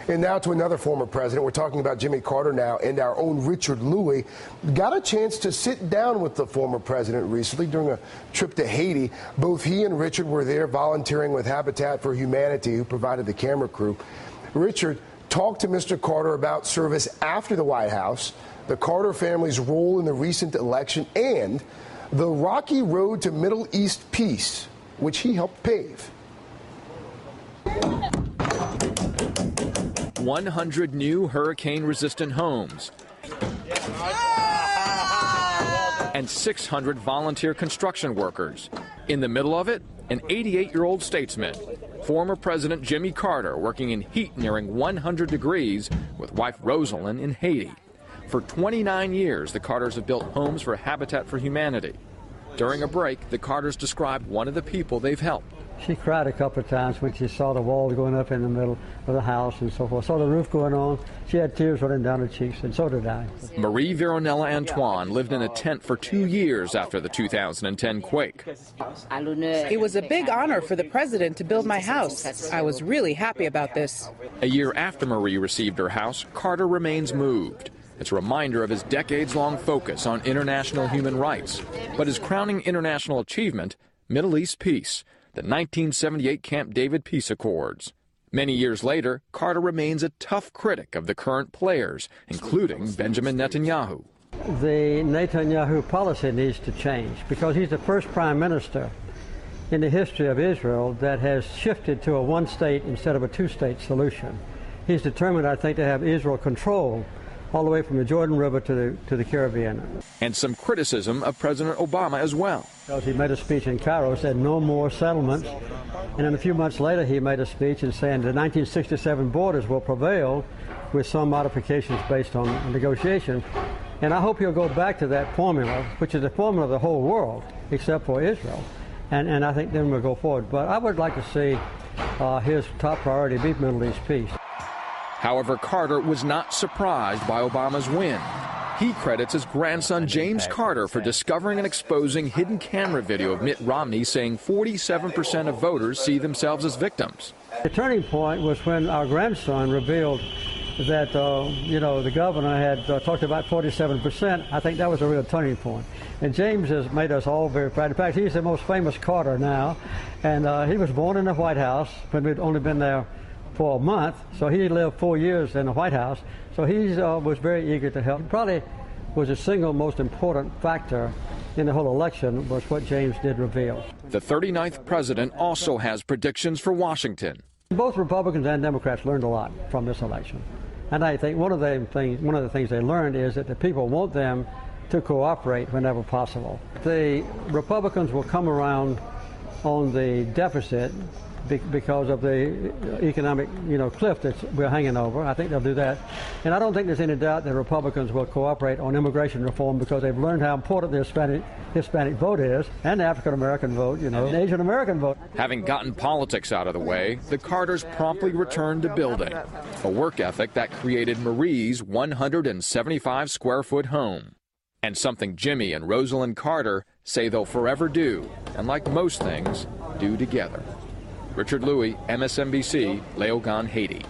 And now to another former president. We're talking about Jimmy Carter now, and our own Richard Louie got a chance to sit down with the former president recently during a trip to Haiti. Both he and Richard were there volunteering with Habitat for Humanity, who provided the camera crew. Richard talked to Mr. Carter about service after the White House, the Carter family's role in the recent election, and the rocky road to Middle East peace, which he helped pave. 100 new hurricane-resistant homes and 600 volunteer construction workers. In the middle of it, an 88-year-old statesman, former President Jimmy Carter, working in heat nearing 100 degrees with wife Rosalind in Haiti. For 29 years, the Carters have built homes for Habitat for Humanity. During a break, the Carters described one of the people they've helped. She cried a couple of times when she saw the walls going up in the middle of the house and so forth. Saw the roof going on. She had tears running down her cheeks, and so did I. Marie Veronella Antoine lived in a tent for 2 years after the 2010 quake. It was a big honor for the president to build my house. I was really happy about this. A year after Marie received her house, Carter remains moved. It's a reminder of his decades-long focus on international human rights. But his crowning international achievement, Middle East peace, the 1978 Camp David Peace Accords. Many years later, Carter remains a tough critic of the current players, including Benjamin Netanyahu. The Netanyahu policy needs to change because he's the first prime minister in the history of Israel that has shifted to a one-state instead of a two-state solution. He's determined, I think, to have Israel controlled all the way from the Jordan River to the Caribbean. And some criticism of President Obama as well. Because he made a speech in Cairo, said no more settlements, and then a few months later he made a speech in saying the 1967 borders will prevail with some modifications based on negotiation. And I hope he'll go back to that formula, which is the formula of the whole world, except for Israel. And I think then we'll go forward. But I would like to see his top priority be Middle East peace. However, Carter was not surprised by Obama's win. He credits his grandson James Carter for discovering and exposing hidden camera video of Mitt Romney saying 47% of voters see themselves as victims. The turning point was when our grandson revealed that, the governor had talked about 47%. I think that was a real turning point. And James has made us all very proud. In fact, he's the most famous Carter now. And he was born in the White House when we'd only been there for a month, so he lived 4 years in the White House. So he was very eager to help. Probably was the single most important factor in the whole election was what James did reveal. The 39th president also has predictions for Washington. Both Republicans and Democrats learned a lot from this election. And I think one of the things they learned is that the people want them to cooperate whenever possible. The Republicans will come around on the deficit because of the economic, cliff that we're hanging over. I think they'll do that. And I don't think there's any doubt that Republicans will cooperate on immigration reform because they've learned how important the Hispanic vote is, and the African-American vote, the Asian-American vote. Having gotten politics out of the way, the Carters promptly returned to building, a work ethic that created Marie's 175-square-foot home, and something Jimmy and Rosalind Carter say they'll forever do, and like most things, do together. Richard Louie, MSNBC, Léogâne, Haiti.